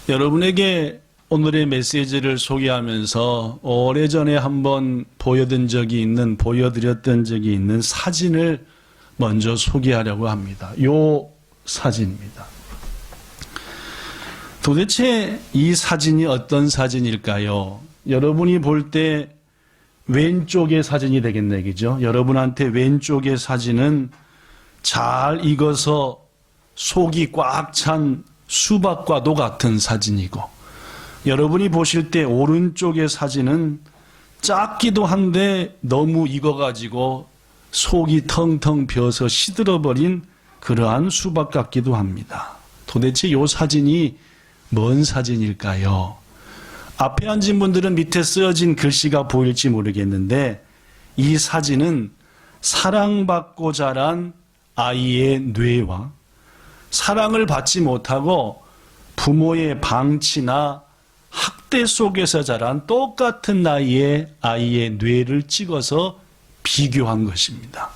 여러분에게 오늘의 메시지를 소개하면서 오래전에 한번 보여드렸던 적이 있는 사진을 먼저 소개하려고 합니다. 요 사진입니다. 도대체 이 사진이 어떤 사진일까요? 여러분이 볼 때 왼쪽의 사진이 되겠네, 그죠? 여러분한테 왼쪽의 사진은 잘 익어서 속이 꽉 찬 수박과도 같은 사진이고, 여러분이 보실 때 오른쪽의 사진은 작기도 한데 너무 익어가지고 속이 텅텅 비어서 시들어버린 그러한 수박 같기도 합니다. 도대체 이 사진이 뭔 사진일까요? 앞에 앉은 분들은 밑에 쓰여진 글씨가 보일지 모르겠는데, 이 사진은 사랑받고 자란 아이의 뇌와 사랑을 받지 못하고 부모의 방치나 학대 속에서 자란 똑같은 나이의 아이의 뇌를 찍어서 비교한 것입니다.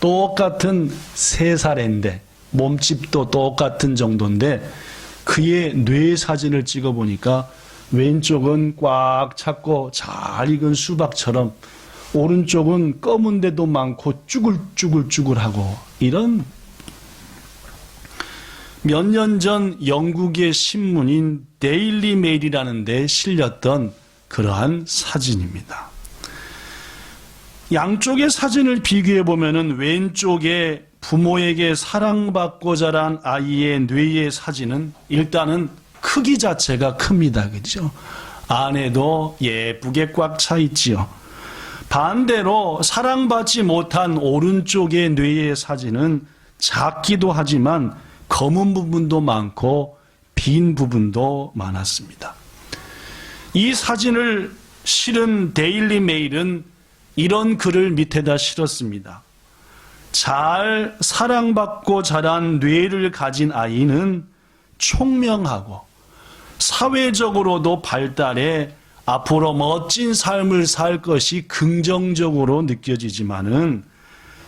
똑같은 3살인데 몸집도 똑같은 정도인데 그의 뇌 사진을 찍어보니까 왼쪽은 꽉 찼고 잘 익은 수박처럼, 오른쪽은 검은데도 많고 쭈글쭈글쭈글하고, 이런 몇 년 전 영국의 신문인 데일리 메일이라는 데 실렸던 그러한 사진입니다. 양쪽의 사진을 비교해 보면은 왼쪽에 부모에게 사랑받고 자란 아이의 뇌의 사진은 일단은 크기 자체가 큽니다. 그죠? 안에도 예쁘게 꽉 차 있지요. 반대로 사랑받지 못한 오른쪽의 뇌의 사진은 작기도 하지만 검은 부분도 많고 빈 부분도 많았습니다. 이 사진을 실은 데일리 메일은 이런 글을 밑에다 실었습니다. 잘 사랑받고 자란 뇌를 가진 아이는 총명하고 사회적으로도 발달해 앞으로 멋진 삶을 살 것이 긍정적으로 느껴지지만은,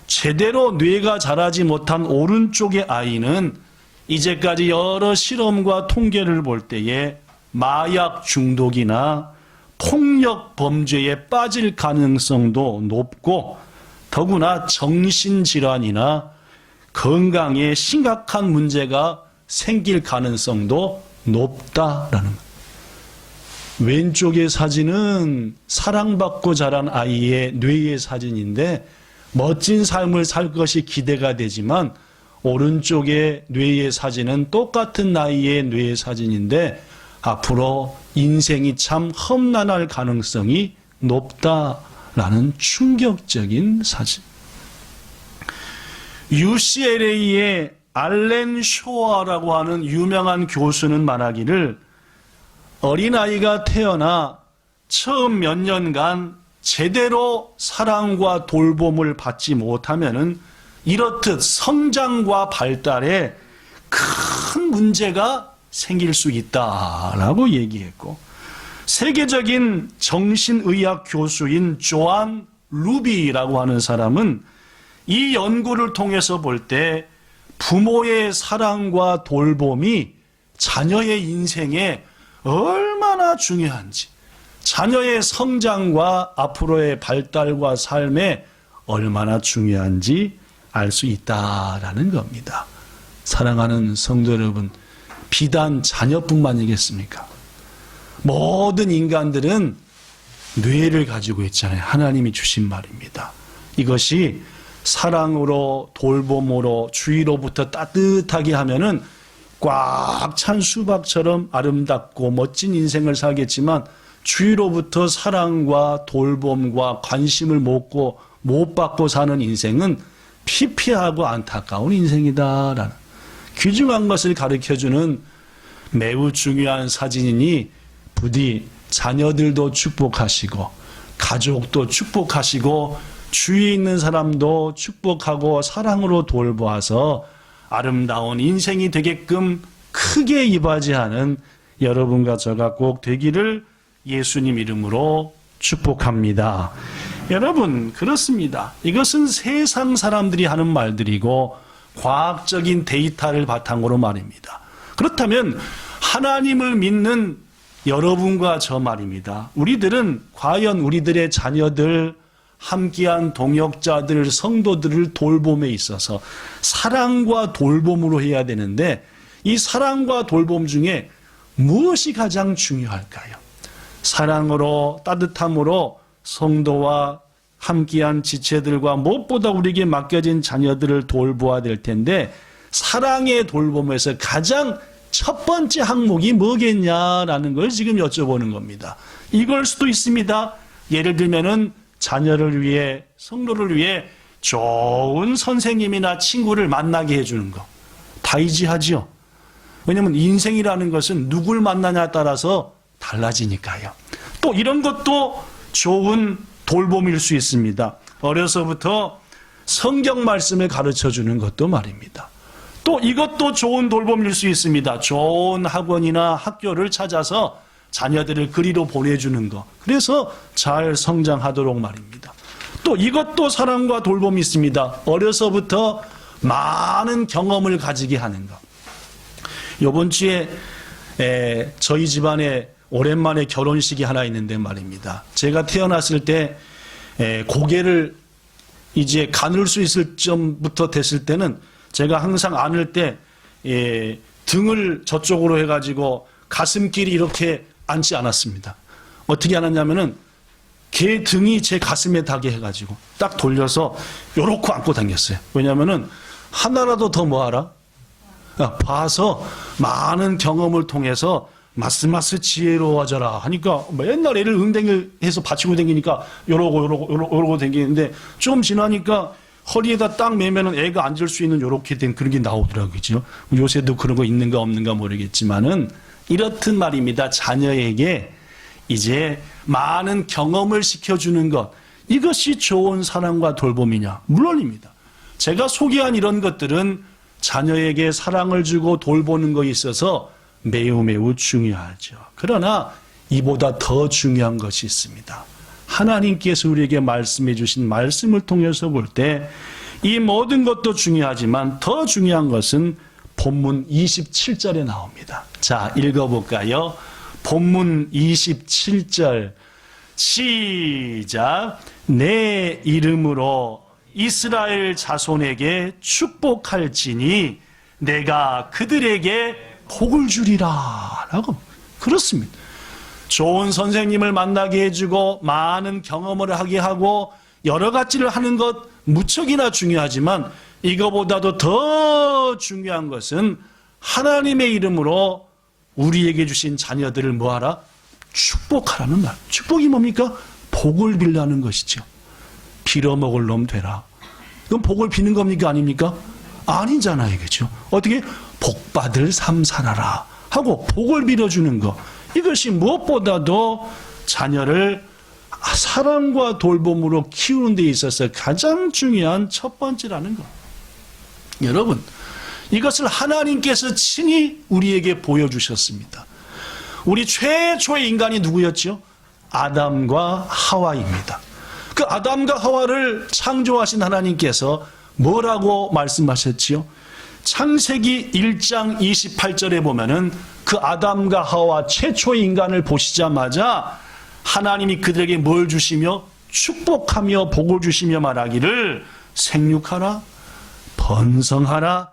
제대로 뇌가 자라지 못한 오른쪽의 아이는 이제까지 여러 실험과 통계를 볼 때에 마약 중독이나 폭력 범죄에 빠질 가능성도 높고, 더구나 정신질환이나 건강에 심각한 문제가 생길 가능성도 높다라는 것. 왼쪽의 사진은 사랑받고 자란 아이의 뇌의 사진인데 멋진 삶을 살 것이 기대가 되지만, 오른쪽의 뇌의 사진은 똑같은 나이의 뇌의 사진인데 앞으로 인생이 참 험난할 가능성이 높다라는 충격적인 사진. UCLA의 알렌 쇼어라고 하는 유명한 교수는 말하기를, 어린아이가 태어나 처음 몇 년간 제대로 사랑과 돌봄을 받지 못하면은 이렇듯 성장과 발달에 큰 문제가 생길 수 있다라고 얘기했고, 세계적인 정신의학 교수인 조안 루비라고 하는 사람은 이 연구를 통해서 볼 때 부모의 사랑과 돌봄이 자녀의 인생에 얼마나 중요한지, 자녀의 성장과 앞으로의 발달과 삶에 얼마나 중요한지 알 수 있다라는 겁니다. 사랑하는 성도 여러분, 비단 자녀뿐만이겠습니까? 모든 인간들은 뇌를 가지고 있잖아요. 하나님이 주신 말입니다. 이것이 사랑으로 돌봄으로 주위로부터 따뜻하게 하면은 꽉 찬 수박처럼 아름답고 멋진 인생을 살겠지만, 주위로부터 사랑과 돌봄과 관심을 못 받고 사는 인생은 피폐하고 안타까운 인생이다라는 귀중한 것을 가르쳐주는 매우 중요한 사진이니, 부디 자녀들도 축복하시고 가족도 축복하시고 주위에 있는 사람도 축복하고 사랑으로 돌보아서 아름다운 인생이 되게끔 크게 이바지하는 여러분과 저가 꼭 되기를 예수님 이름으로 축복합니다. 여러분, 그렇습니다. 이것은 세상 사람들이 하는 말들이고 과학적인 데이터를 바탕으로 말입니다. 그렇다면 하나님을 믿는 여러분과 저 말입니다. 우리들은 과연 우리들의 자녀들, 함께한 동역자들, 성도들을 돌봄에 있어서 사랑과 돌봄으로 해야 되는데 이 사랑과 돌봄 중에 무엇이 가장 중요할까요? 사랑으로, 따뜻함으로 성도와 함께한 지체들과 무엇보다 우리에게 맡겨진 자녀들을 돌보아야 될 텐데 사랑의 돌봄에서 가장 첫 번째 항목이 뭐겠냐라는 걸 지금 여쭤보는 겁니다. 이걸 수도 있습니다. 예를 들면은 자녀를 위해, 성도를 위해 좋은 선생님이나 친구를 만나게 해주는 거. 다이지하지요. 왜냐하면 인생이라는 것은 누굴 만나냐에 따라서 달라지니까요. 또 이런 것도 좋은 돌봄일 수 있습니다. 어려서부터 성경 말씀을 가르쳐 주는 것도 말입니다. 또 이것도 좋은 돌봄일 수 있습니다. 좋은 학원이나 학교를 찾아서 자녀들을 그리로 보내주는 것. 그래서 잘 성장하도록 말입니다. 또 이것도 사랑과 돌봄이 있습니다. 어려서부터 많은 경험을 가지게 하는 것. 이번 주에 저희 집안에 오랜만에 결혼식이 하나 있는데 말입니다. 제가 태어났을 때 고개를 이제 가눌 수 있을 점부터 됐을 때는 제가 항상 안을 때 등을 저쪽으로 해가지고 가슴길이 이렇게 앉지 않았습니다. 어떻게 안았냐면은 개 등이 제 가슴에 닿게 해가지고 딱 돌려서 요렇게 안고 다녔어요. 왜냐면은 하나라도 더 뭐하라? 봐서 많은 경험을 통해서 마스마스 지혜로워져라 하니까 맨날 애를 응댕을 해서 받치고 다니니까 요러고 다니는데 좀 지나니까 허리에다 딱 매면은 애가 앉을 수 있는 요렇게 된 그런 게 나오더라고요. 그죠? 요새도 그런 거 있는가 없는가 모르겠지만은 이렇듯 말입니다. 자녀에게 이제 많은 경험을 시켜주는 것, 이것이 좋은 사랑과 돌봄이냐? 물론입니다. 제가 소개한 이런 것들은 자녀에게 사랑을 주고 돌보는 것에 있어서 매우 매우 중요하죠. 그러나 이보다 더 중요한 것이 있습니다. 하나님께서 우리에게 말씀해 주신 말씀을 통해서 볼 때 이 모든 것도 중요하지만 더 중요한 것은 본문 27절에 나옵니다. 자, 읽어볼까요? 본문 27절 시작. 내 이름으로 이스라엘 자손에게 축복할지니 내가 그들에게 복을 주리라 라고. 그렇습니다. 좋은 선생님을 만나게 해주고 많은 경험을 하게 하고 여러 가지를 하는 것 무척이나 중요하지만 이거보다도 더 중요한 것은 하나님의 이름으로 우리에게 주신 자녀들을 뭐하라? 축복하라는 말. 축복이 뭡니까? 복을 빌라는 것이죠. 빌어먹을 놈 되라. 그럼 복을 비는 겁니까? 아닙니까? 아니잖아요. 그죠? 어떻게? 복받을 삶 살아라 하고 복을 빌어주는 것. 이것이 무엇보다도 자녀를 사랑과 돌봄으로 키우는 데 있어서 가장 중요한 첫 번째라는 것. 여러분, 이것을 하나님께서 친히 우리에게 보여주셨습니다. 우리 최초의 인간이 누구였죠? 아담과 하와입니다. 그 아담과 하와를 창조하신 하나님께서 뭐라고 말씀하셨지요? 창세기 1장 28절에 보면은 그 아담과 하와 최초의 인간을 보시자마자 하나님이 그들에게 뭘 주시며 축복하며 복을 주시며 말하기를 생육하라, 번성하라,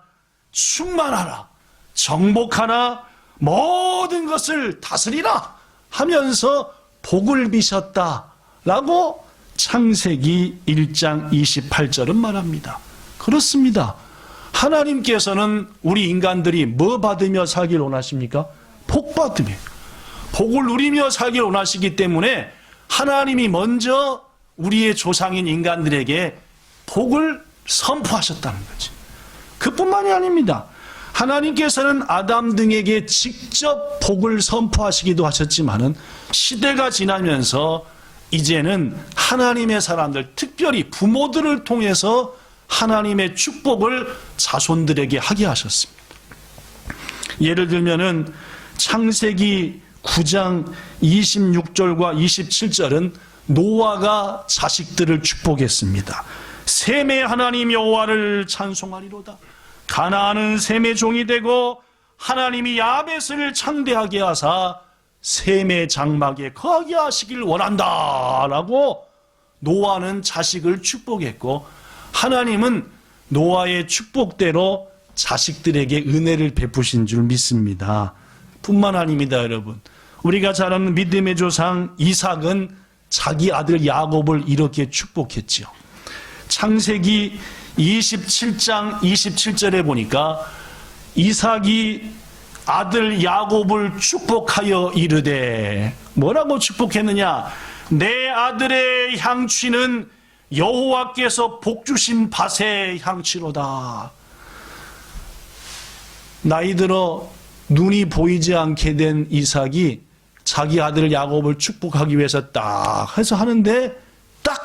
충만하라, 정복하라, 모든 것을 다스리라 하면서 복을 비셨다라고 창세기 1장 28절은 말합니다. 그렇습니다. 하나님께서는 우리 인간들이 뭐 받으며 살길 원하십니까? 복 받으며. 복을 누리며 살길 원하시기 때문에 하나님이 먼저 우리의 조상인 인간들에게 복을 선포하셨다는 거죠. 그뿐만이 아닙니다. 하나님께서는 아담 등에게 직접 복을 선포하시기도 하셨지만은 시대가 지나면서 이제는 하나님의 사람들, 특별히 부모들을 통해서 하나님의 축복을 자손들에게 하게 하셨습니다. 예를 들면은 창세기 9장 26절과 27절은 노아가 자식들을 축복했습니다. 셈의 하나님 여호와를 찬송하리로다. 가나안은 셈의 종이 되고 하나님이 야벳을 창대하게 하사 셈의 장막에 거하게 하시길 원한다라고 노아는 자식을 축복했고, 하나님은 노아의 축복대로 자식들에게 은혜를 베푸신 줄 믿습니다. 뿐만 아닙니다, 여러분. 우리가 잘 아는 믿음의 조상 이삭은 자기 아들 야곱을 이렇게 축복했지요. 창세기 27장 27절에 보니까 이삭이 아들 야곱을 축복하여 이르되, 뭐라고 축복했느냐? 내 아들의 향취는 여호와께서 복주신 밭의 향취로다. 나이 들어 눈이 보이지 않게 된 이삭이 자기 아들 야곱을 축복하기 위해서 딱 해서 하는데, 딱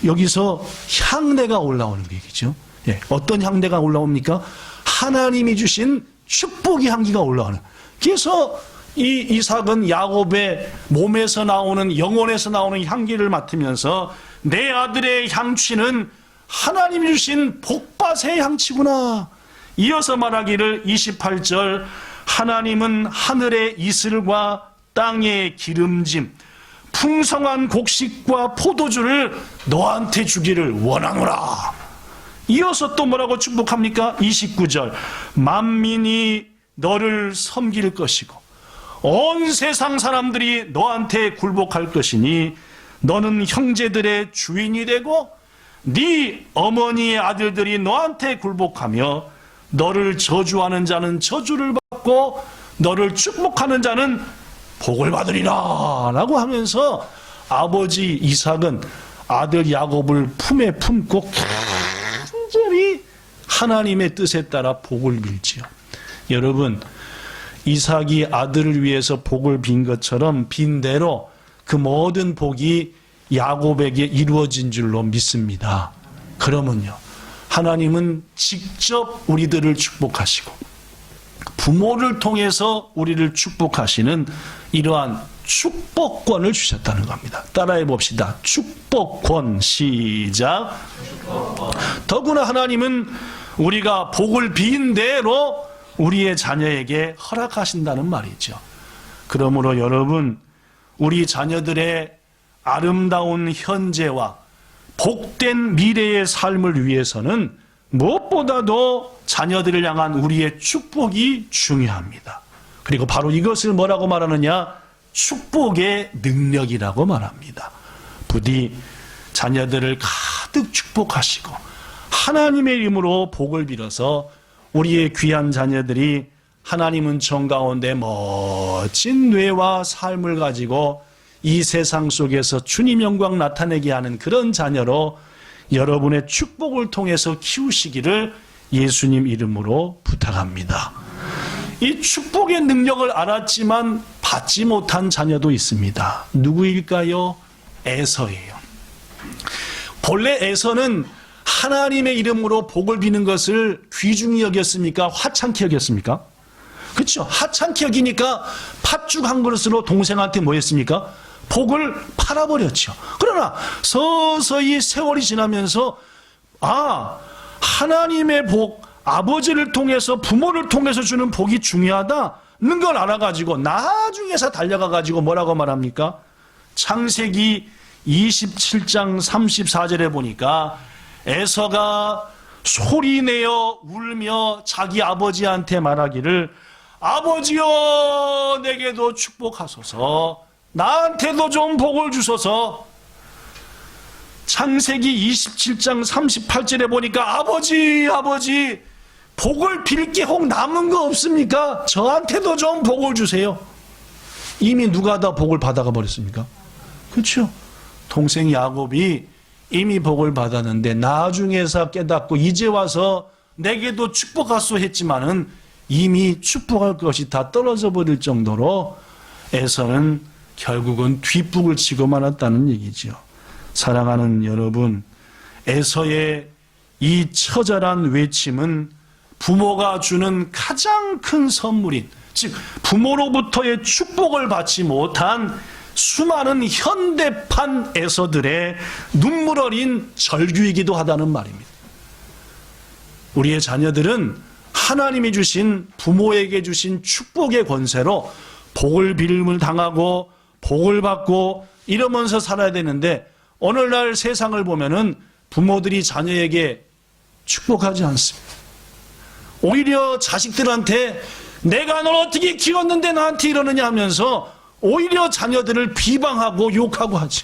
여기서 향내가 올라오는 얘기죠. 예, 어떤 향내가 올라옵니까? 하나님이 주신 축복의 향기가 올라오는. 그래서 이 이삭은 야곱의 몸에서 나오는, 영혼에서 나오는 향기를 맡으면서 내 아들의 향취는 하나님이 주신 복밭의 향취구나. 이어서 말하기를 28절, 하나님은 하늘의 이슬과 땅의 기름짐, 풍성한 곡식과 포도주를 너한테 주기를 원하노라. 이어서 또 뭐라고 축복합니까? 29절, 만민이 너를 섬길 것이고 온 세상 사람들이 너한테 굴복할 것이니 너는 형제들의 주인이 되고 네 어머니의 아들들이 너한테 굴복하며 너를 저주하는 자는 저주를 받고 너를 축복하는 자는 복을 받으리라 라고 하면서 아버지 이삭은 아들 야곱을 품에 품고 간절히 하나님의 뜻에 따라 복을 빌지요. 여러분, 이삭이 아들을 위해서 복을 빈 것처럼 빈 대로 그 모든 복이 야곱에게 이루어진 줄로 믿습니다. 그러면요, 하나님은 직접 우리들을 축복하시고 부모를 통해서 우리를 축복하시는 이러한 축복권을 주셨다는 겁니다. 따라해 봅시다. 축복권. 시작. 더구나 하나님은 우리가 복을 빈 대로 우리의 자녀에게 허락하신다는 말이죠. 그러므로 여러분, 우리 자녀들의 아름다운 현재와 복된 미래의 삶을 위해서는 무엇보다도 자녀들을 향한 우리의 축복이 중요합니다. 그리고 바로 이것을 뭐라고 말하느냐? 축복의 능력이라고 말합니다. 부디 자녀들을 가득 축복하시고 하나님의 이름으로 복을 빌어서 우리의 귀한 자녀들이 하나님 은총 가운데 멋진 뇌와 삶을 가지고 이 세상 속에서 주님 영광 나타내게 하는 그런 자녀로 여러분의 축복을 통해서 키우시기를 예수님 이름으로 부탁합니다. 이 축복의 능력을 알았지만 받지 못한 자녀도 있습니다. 누구일까요? 에서예요. 본래 에서는 하나님의 이름으로 복을 비는 것을 귀중히 여겼습니까? 화창케 여겼습니까? 그렇죠. 하찮게 여기니까 팥죽 한 그릇으로 동생한테 뭐 했습니까? 복을 팔아버렸죠. 그러나 서서히 세월이 지나면서 하나님의 복, 아버지를 통해서 부모를 통해서 주는 복이 중요하다는 걸 알아가지고 나중에서 달려가가지고 뭐라고 말합니까? 창세기 27장 34절에 보니까 에서가 소리내어 울며 자기 아버지한테 말하기를 아버지여 내게도 축복하소서, 나한테도 좀 복을 주소서. 창세기 27장 38절에 보니까 아버지 복을 빌 게 혹 남은 거 없습니까? 저한테도 좀 복을 주세요. 이미 누가 다 복을 받아가 버렸습니까? 그렇죠. 동생 야곱이 이미 복을 받았는데 나중에서 깨닫고 이제 와서 내게도 축복하소 했지만은 이미 축복할 것이 다 떨어져 버릴 정도로 에서는 결국은 뒷북을 치고 말았다는 얘기죠. 사랑하는 여러분, 에서의 이 처절한 외침은 부모가 주는 가장 큰 선물인, 즉 부모로부터의 축복을 받지 못한 수많은 현대판 에서들의 눈물 어린 절규이기도 하다는 말입니다. 우리의 자녀들은 하나님이 주신 부모에게 주신 축복의 권세로 복을 빌음을 당하고 복을 받고 이러면서 살아야 되는데 오늘날 세상을 보면은 부모들이 자녀에게 축복하지 않습니다. 오히려 자식들한테 내가 널 어떻게 키웠는데 나한테 이러느냐 하면서 오히려 자녀들을 비방하고 욕하고 하지.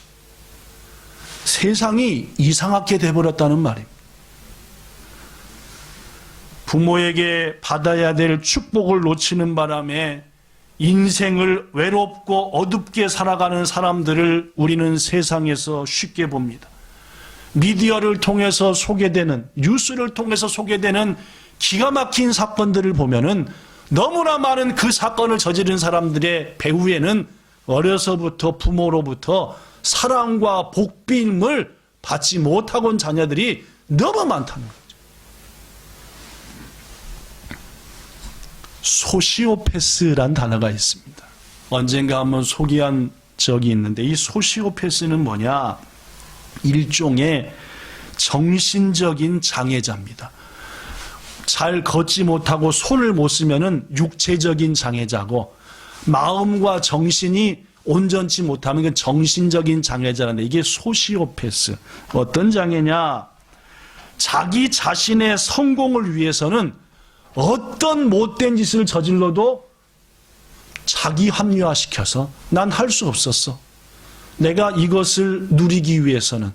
세상이 이상하게 돼버렸다는 말입니다. 부모에게 받아야 될 축복을 놓치는 바람에 인생을 외롭고 어둡게 살아가는 사람들을 우리는 세상에서 쉽게 봅니다. 미디어를 통해서 소개되는, 뉴스를 통해서 소개되는 기가 막힌 사건들을 보면은 너무나 많은 그 사건을 저지른 사람들의 배후에는 어려서부터 부모로부터 사랑과 복빔을 받지 못하고 온 자녀들이 너무 많다는 거죠. 소시오패스란 단어가 있습니다. 언젠가 한번 소개한 적이 있는데 이 소시오패스는 뭐냐? 일종의 정신적인 장애자입니다. 잘 걷지 못하고 손을 못 쓰면은 육체적인 장애자고 마음과 정신이 온전치 못하면 그 정신적인 장애자라는데 이게 소시오패스. 어떤 장애냐? 자기 자신의 성공을 위해서는 어떤 못된 짓을 저질러도 자기 합리화시켜서 난 할 수 없었어. 내가 이것을 누리기 위해서는,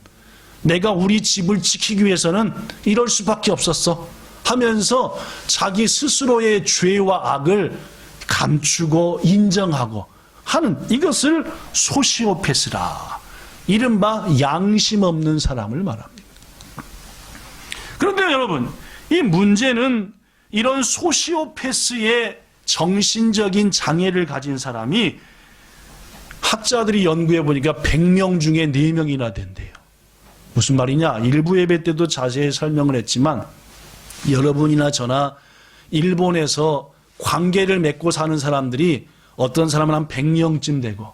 내가 우리 집을 지키기 위해서는 이럴 수밖에 없었어 하면서 자기 스스로의 죄와 악을 감추고 인정하고 하는 이것을 소시오패스라, 이른바 양심 없는 사람을 말합니다. 그런데 여러분, 이 문제는 이런 소시오패스의 정신적인 장애를 가진 사람이 학자들이 연구해 보니까 100명 중에 4명이나 된대요. 무슨 말이냐? 일부 예배 때도 자세히 설명을 했지만 여러분이나 저나 일본에서 관계를 맺고 사는 사람들이 어떤 사람은 한 100명쯤 되고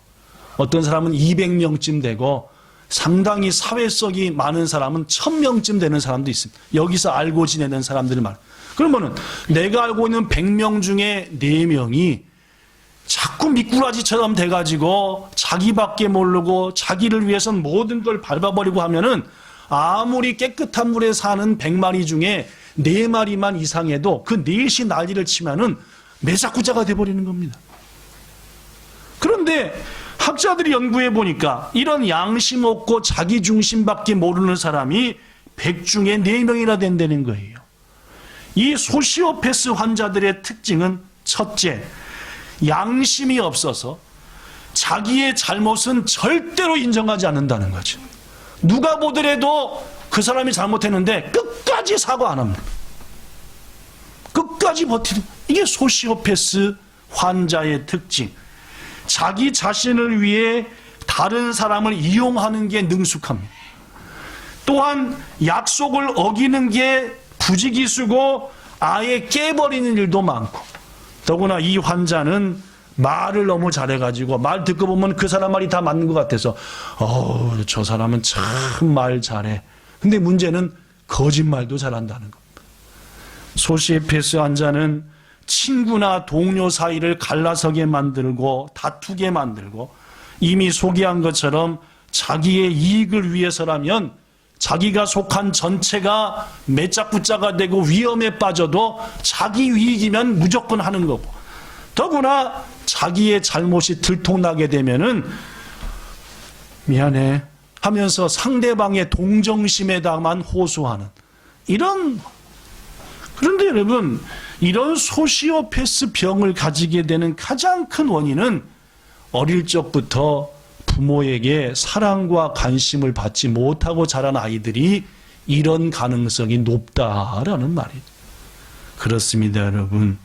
어떤 사람은 200명쯤 되고 상당히 사회성이 많은 사람은 1000명쯤 되는 사람도 있습니다. 여기서 알고 지내는 사람들을 말. 그러면은 내가 알고 있는 100명 중에 4명이 자꾸 미꾸라지처럼 돼가지고 자기밖에 모르고 자기를 위해선 모든 걸 밟아버리고 하면은 아무리 깨끗한 물에 사는 100마리 중에 4마리만 이상해도 그 넷이 난리를 치면은 매사쿠자가 돼버리는 겁니다. 그런데 학자들이 연구해 보니까 이런 양심 없고 자기 중심밖에 모르는 사람이 100 중에 4명이나 된다는 거예요. 이 소시오패스 환자들의 특징은 첫째, 양심이 없어서 자기의 잘못은 절대로 인정하지 않는다는 거죠. 누가 보더라도 그 사람이 잘못했는데 끝까지 사과 안 합니다. 끝까지 버티는, 이게 소시오패스 환자의 특징. 자기 자신을 위해 다른 사람을 이용하는 게 능숙합니다. 또한 약속을 어기는 게 부지기수고 아예 깨버리는 일도 많고, 더구나 이 환자는 말을 너무 잘해가지고 말 듣고 보면 그 사람 말이 다 맞는 것 같아서 저 사람은 참 말 잘해. 근데 문제는 거짓말도 잘한다는 겁니다. 소시오패스 환자는 친구나 동료 사이를 갈라서게 만들고 다투게 만들고, 이미 소개한 것처럼 자기의 이익을 위해서라면 자기가 속한 전체가 매짝붙자가 되고 위험에 빠져도 자기 이익이면 무조건 하는 거고, 더구나 자기의 잘못이 들통나게 되면은 미안해 하면서 상대방의 동정심에다만 호소하는 이런. 그런데 여러분, 이런 소시오패스 병을 가지게 되는 가장 큰 원인은 어릴 적부터 부모에게 사랑과 관심을 받지 못하고 자란 아이들이 이런 가능성이 높다라는 말이죠. 그렇습니다, 여러분.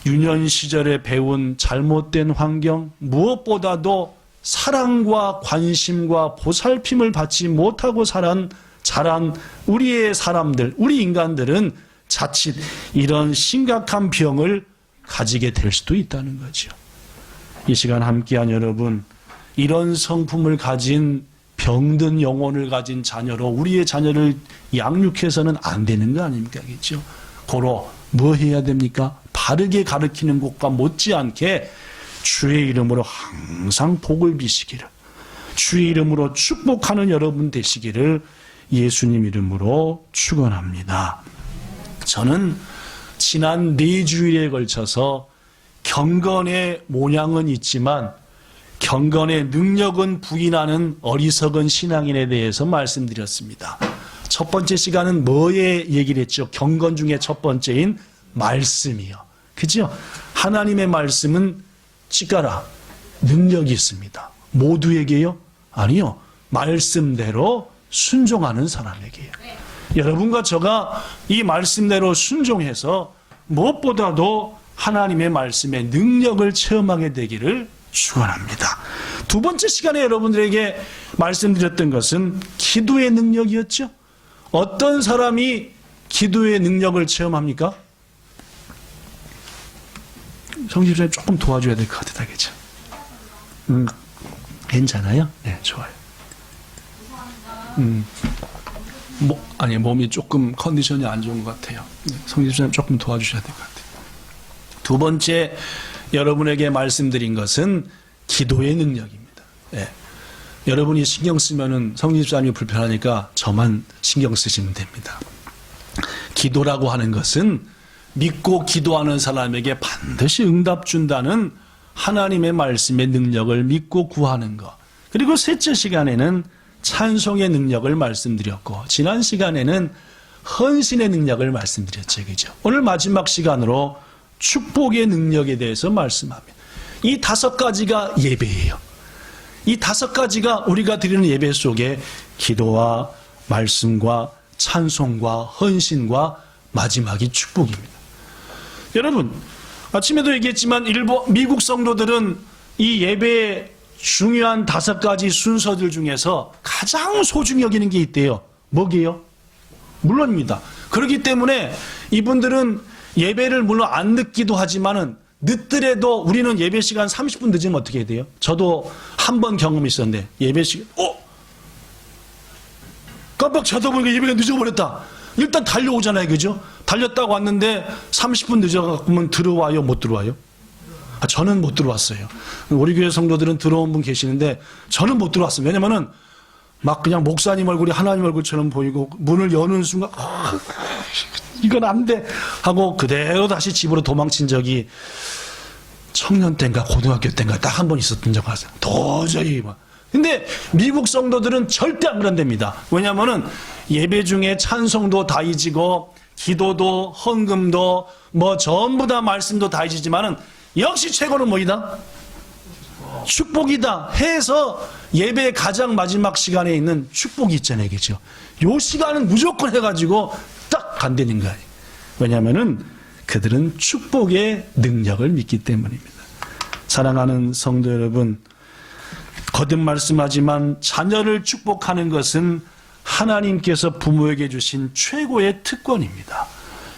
유년 시절에 배운 잘못된 환경, 무엇보다도 사랑과 관심과 보살핌을 받지 못하고 자란 우리의 사람들, 우리 인간들은 자칫 이런 심각한 병을 가지게 될 수도 있다는 거죠. 이 시간 함께한 여러분, 이런 성품을 가진 병든 영혼을 가진 자녀로 우리의 자녀를 양육해서는 안 되는 거 아닙니까? 그렇죠? 고로 뭐 해야 됩니까? 바르게 가르치는 것과 못지않게 주의 이름으로 항상 복을 비시기를, 주의 이름으로 축복하는 여러분 되시기를 예수님 이름으로 축원합니다. 저는 지난 4주일에 걸쳐서 경건의 모양은 있지만 경건의 능력은 부인하는 어리석은 신앙인에 대해서 말씀드렸습니다. 첫 번째 시간은 뭐에 얘기를 했죠? 경건 중에 첫 번째인 말씀이요. 그죠? 하나님의 말씀은 찌까라 능력이 있습니다. 모두에게요? 아니요. 말씀대로 순종하는 사람에게요. 여러분과 저가 이 말씀대로 순종해서 무엇보다도 하나님의 말씀의 능력을 체험하게 되기를 축원합니다. 두 번째 시간에 여러분들에게 말씀드렸던 것은 기도의 능력이었죠. 어떤 사람이 기도의 능력을 체험합니까? 성집사님 조금 도와줘야 될 것 같아요. 그죠? 괜찮아요? 네, 좋아요. 아니, 몸이 조금 컨디션이 안 좋은 것 같아요. 네, 성집사님 조금 도와주셔야 될 것 같아요. 두 번째 여러분에게 말씀드린 것은 기도의 능력입니다. 네. 여러분이 신경 쓰면은 성집사님이 불편하니까 저만 신경 쓰시면 됩니다. 기도라고 하는 것은 믿고 기도하는 사람에게 반드시 응답 준다는 하나님의 말씀의 능력을 믿고 구하는 것. 그리고 셋째 시간에는 찬송의 능력을 말씀드렸고, 지난 시간에는 헌신의 능력을 말씀드렸죠. 그죠? 오늘 마지막 시간으로 축복의 능력에 대해서 말씀합니다. 이 5가지가 예배예요. 이 5가지가 우리가 드리는 예배 속에 기도와 말씀과 찬송과 헌신과 마지막이 축복입니다. 여러분, 아침에도 얘기했지만 미국 성도들은 이 예배의 중요한 5가지 순서들 중에서 가장 소중히 여기는 게 있대요. 뭐게요? 물론입니다. 그렇기 때문에 이분들은 예배를 물론 안 늦기도 하지만은 늦더라도 우리는 예배 시간 30분 늦으면 어떻게 해야 돼요? 저도 한 번 경험이 있었는데 예배 시간 깜빡 쳐다보니까 예배가 늦어버렸다. 일단 달려오잖아요. 그죠? 달렸다고 왔는데 30분 늦어가면 들어와요? 못 들어와요? 저는 못 들어왔어요. 우리 교회 성도들은 들어온 분 계시는데 저는 못 들어왔어요. 왜냐면은 막 그냥 목사님 얼굴이 하나님 얼굴처럼 보이고 문을 여는 순간 이건 안 돼 하고 그대로 다시 집으로 도망친 적이 청년 때인가 고등학교 때인가 딱 한 번 있었던 적 같아요. 도저히 막. 근데 미국 성도들은 절대 안 그런답니다. 왜냐면은 예배 중에 찬송도 다 잊고 기도도 헌금도 뭐 전부 다 말씀도 다 잊지만은 역시 최고는 뭐이다? 축복이다 해서 예배의 가장 마지막 시간에 있는 축복이 있잖아요. 그죠? 요 시간은 무조건 해가지고 딱 간다는 거예요. 왜냐하면은 그들은 축복의 능력을 믿기 때문입니다. 사랑하는 성도 여러분, 거듭 말씀하지만 자녀를 축복하는 것은 하나님께서 부모에게 주신 최고의 특권입니다.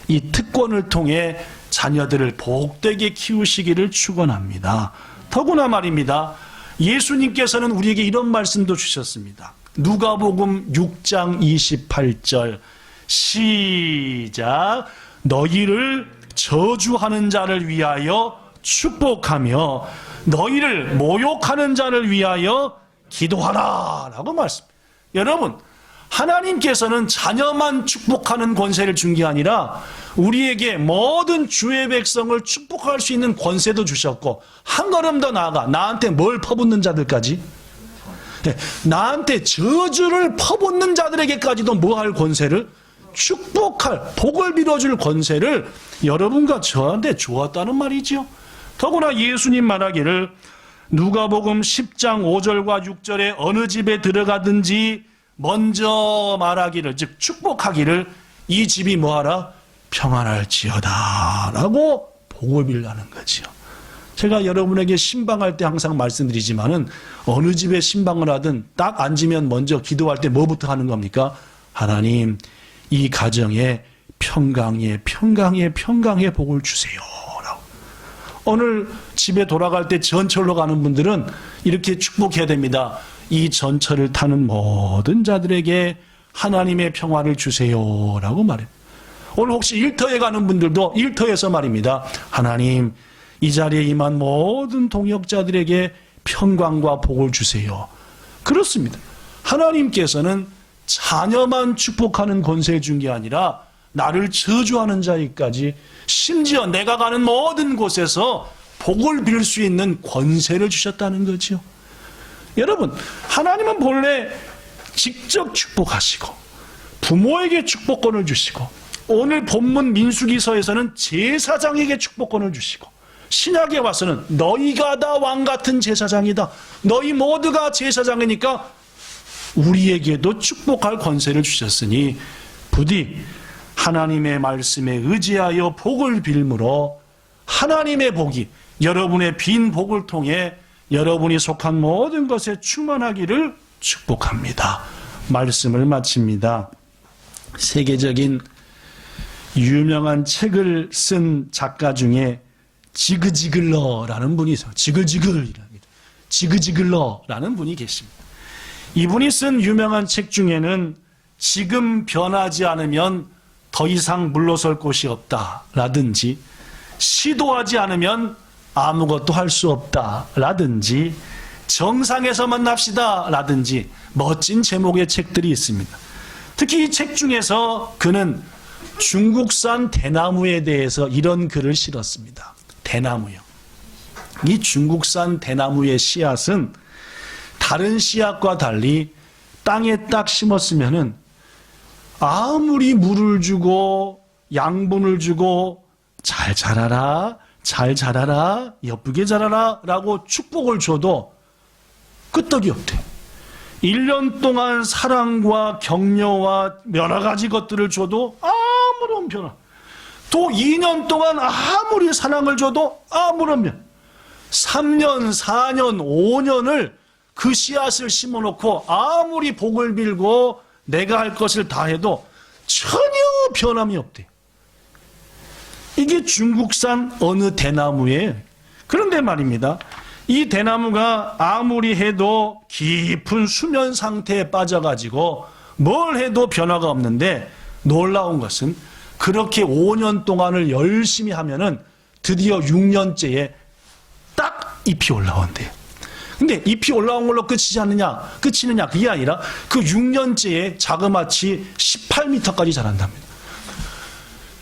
이 특권을 통해 자녀들을 복되게 키우시기를 축원합니다. 더구나 말입니다. 예수님께서는 우리에게 이런 말씀도 주셨습니다. 누가복음 6장 28절 시작. 너희를 저주하는 자를 위하여 축복하며 너희를 모욕하는 자를 위하여 기도하라 라고 말씀. 여러분, 하나님께서는 자녀만 축복하는 권세를 준 게 아니라 우리에게 모든 주의 백성을 축복할 수 있는 권세도 주셨고, 한 걸음 더 나아가 나한테 뭘 퍼붓는 자들까지, 나한테 저주를 퍼붓는 자들에게까지도 뭐 할 권세를, 축복할, 복을 빌어줄 권세를 여러분과 저한테 주었다는 말이죠. 더구나 예수님 말하기를 누가복음 10장 5절과 6절에 어느 집에 들어가든지 먼저 말하기를, 즉 축복하기를 이 집이 뭐하라? 평안할지어다 라고 복을 빌라는 거죠. 제가 여러분에게 신방할 때 항상 말씀드리지만은 어느 집에 신방을 하든 딱 앉으면 먼저 기도할 때 뭐부터 하는 겁니까? 하나님, 이 가정에 평강의 복을 주세요 라고. 오늘 집에 돌아갈 때 전철로 가는 분들은 이렇게 축복해야 됩니다. 이 전철을 타는 모든 자들에게 하나님의 평화를 주세요 라고 말해요. 오늘 혹시 일터에 가는 분들도 일터에서 말입니다. 하나님, 이 자리에 임한 모든 동역자들에게 평강과 복을 주세요. 그렇습니다. 하나님께서는 자녀만 축복하는 권세 준 게 아니라 나를 저주하는 자에까지 심지어 내가 가는 모든 곳에서 복을 빌 수 있는 권세를 주셨다는 거죠. 여러분, 하나님은 본래 직접 축복하시고 부모에게 축복권을 주시고 오늘 본문 민수기서에서는 제사장에게 축복권을 주시고 신약에 와서는 너희가 다 왕 같은 제사장이다. 너희 모두가 제사장이니까 우리에게도 축복할 권세를 주셨으니 부디 하나님의 말씀에 의지하여 복을 빌므로 하나님의 복이 여러분의 빈 복을 통해 여러분이 속한 모든 것에 충만하기를 축복합니다. 말씀을 마칩니다. 세계적인 유명한 책을 쓴 작가 중에 지그지글러라는 분이 있어요. 지그지글러라는 분이 계십니다. 이분이 쓴 유명한 책 중에는 지금 변하지 않으면 더 이상 물러설 곳이 없다라든지 시도하지 않으면 아무것도 할 수 없다라든지 정상에서 만납시다라든지 멋진 제목의 책들이 있습니다. 특히 이 책 중에서 그는 중국산 대나무에 대해서 이런 글을 실었습니다. 대나무요. 이 중국산 대나무의 씨앗은 다른 씨앗과 달리 땅에 딱 심었으면은 아무리 물을 주고 양분을 주고 잘 자라라, 예쁘게 자라라 라고 축복을 줘도 끄떡이 없대. 1년 동안 사랑과 격려와 여러 가지 것들을 줘도 아무런 변화. 또 2년 동안 아무리 사랑을 줘도 아무런 변화. 3년, 4년, 5년을 그 씨앗을 심어놓고 아무리 복을 빌고 내가 할 것을 다 해도 전혀 변함이 없대. 이게 중국산 어느 대나무예요. 그런데 말입니다. 이 대나무가 아무리 해도 깊은 수면 상태에 빠져가지고 뭘 해도 변화가 없는데 놀라운 것은 그렇게 5년 동안을 열심히 하면은 드디어 6년째에 딱 잎이 올라온대요. 근데 잎이 올라온 걸로 끝이느냐 그게 아니라 그 6년째에 자그마치 18m까지 자란답니다.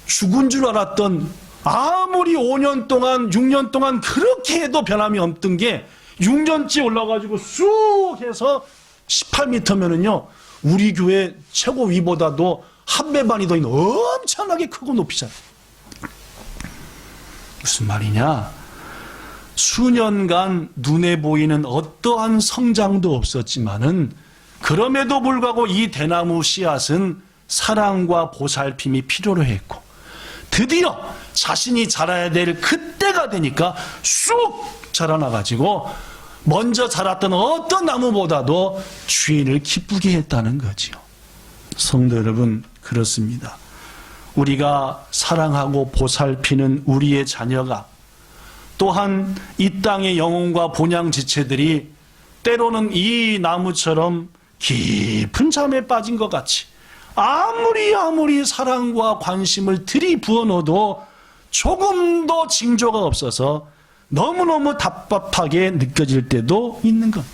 죽은 줄 알았던 아무리 5년 동안 6년 동안 그렇게 해도 변함이 없던 게 6년째 올라가지고 쑥 해서 18m면은요 우리 교회 최고위보다도 한 배 반이 더 있는 엄청나게 크고 높이잖아요. 무슨 말이냐? 수년간 눈에 보이는 어떠한 성장도 없었지만은 그럼에도 불구하고 이 대나무 씨앗은 사랑과 보살핌이 필요로 했고 드디어 자신이 자라야 될 그때가 되니까 쑥 자라나가지고 먼저 자랐던 어떤 나무보다도 주인을 기쁘게 했다는 거지요. 성도 여러분, 그렇습니다. 우리가 사랑하고 보살피는 우리의 자녀가 또한 이 땅의 영혼과 본향 지체들이 때로는 이 나무처럼 깊은 잠에 빠진 것 같이 아무리 사랑과 관심을 들이부어 넣어도 조금도 징조가 없어서 너무너무 답답하게 느껴질 때도 있는 것.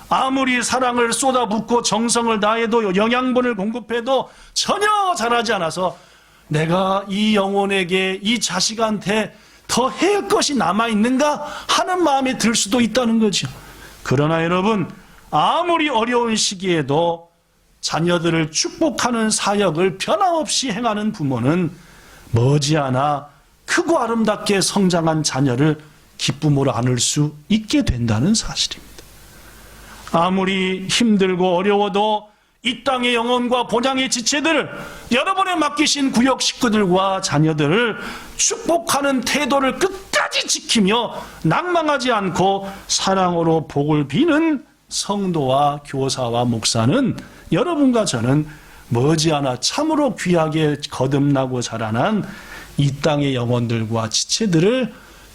아무리 사랑을 쏟아붓고 정성을 다해도 영양분을 공급해도 전혀 자라지 않아서 내가 이 영혼에게 이 자식한테 더 해야 것이 남아있는가 하는 마음이 들 수도 있다는 거죠. 그러나 여러분, 아무리 어려운 시기에도 자녀들을 축복하는 사역을 변함없이 행하는 부모는 머지않아 크고 아름답게 성장한 자녀를 기쁨으로 안을 수 있게 된다는 사실입니다. 아무리 힘들고 어려워도 이 땅의 영혼과 본향의 지체들을 여러분의 맡기신 구역 식구들과 자녀들을 축복하는 태도를 끝까지 지키며 낭망하지 않고 사랑으로 복을 비는 성도와 교사와 목사는 여러분과 저는 머지않아 참으로 귀하게 거듭나고 자라난 이 땅의 영혼들과 지체들을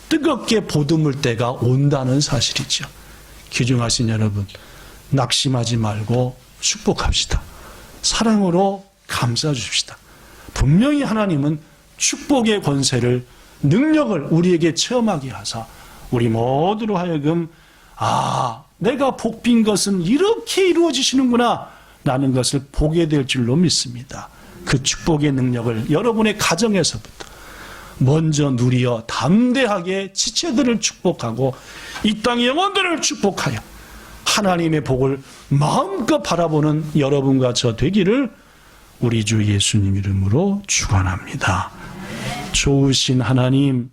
뜨겁게 보듬을 때가 온다는 사실이죠. 귀중하신 여러분, 낙심하지 말고 축복합시다. 사랑으로 감싸 주십시다. 분명히 하나님은 축복의 권세를, 능력을 우리에게 체험하게 하사 우리 모두로 하여금 내가 복빈 것은 이렇게 이루어지시는구나 라는 것을 보게 될 줄로 믿습니다. 그 축복의 능력을 여러분의 가정에서부터 먼저 누리어 담대하게 지체들을 축복하고 이 땅의 영혼들을 축복하여 하나님의 복을 마음껏 바라보는 여러분과 저 되기를 우리 주 예수님 이름으로 축원합니다. 좋으신 하나님,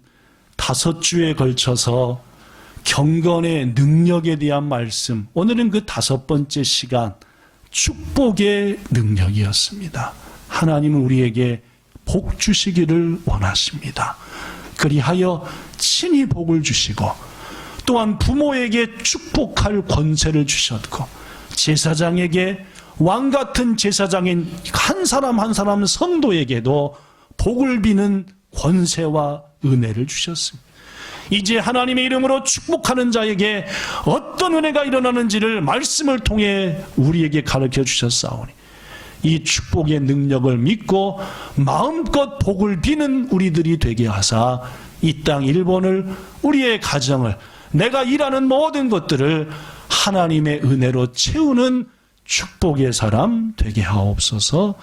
5주에 걸쳐서 경건의 능력에 대한 말씀, 오늘은 그 5번째 시간, 축복의 능력이었습니다. 하나님은 우리에게 복 주시기를 원하십니다. 그리하여 친히 복을 주시고 또한 부모에게 축복할 권세를 주셨고 제사장에게 왕같은 제사장인 한 사람 한 사람 성도에게도 복을 비는 권세와 은혜를 주셨습니다. 이제 하나님의 이름으로 축복하는 자에게 어떤 은혜가 일어나는지를 말씀을 통해 우리에게 가르쳐 주셨사오니 이 축복의 능력을 믿고 마음껏 복을 비는 우리들이 되게 하사 이 땅 일본을, 우리의 가정을, 내가 일하는 모든 것들을 하나님의 은혜로 채우는 축복의 사람 되게 하옵소서.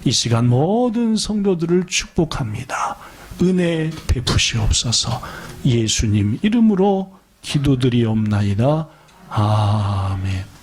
이 시간 모든 성도들을 축복합니다. 은혜 베푸시옵소서. 예수님 이름으로 기도드리옵나이다. 아멘.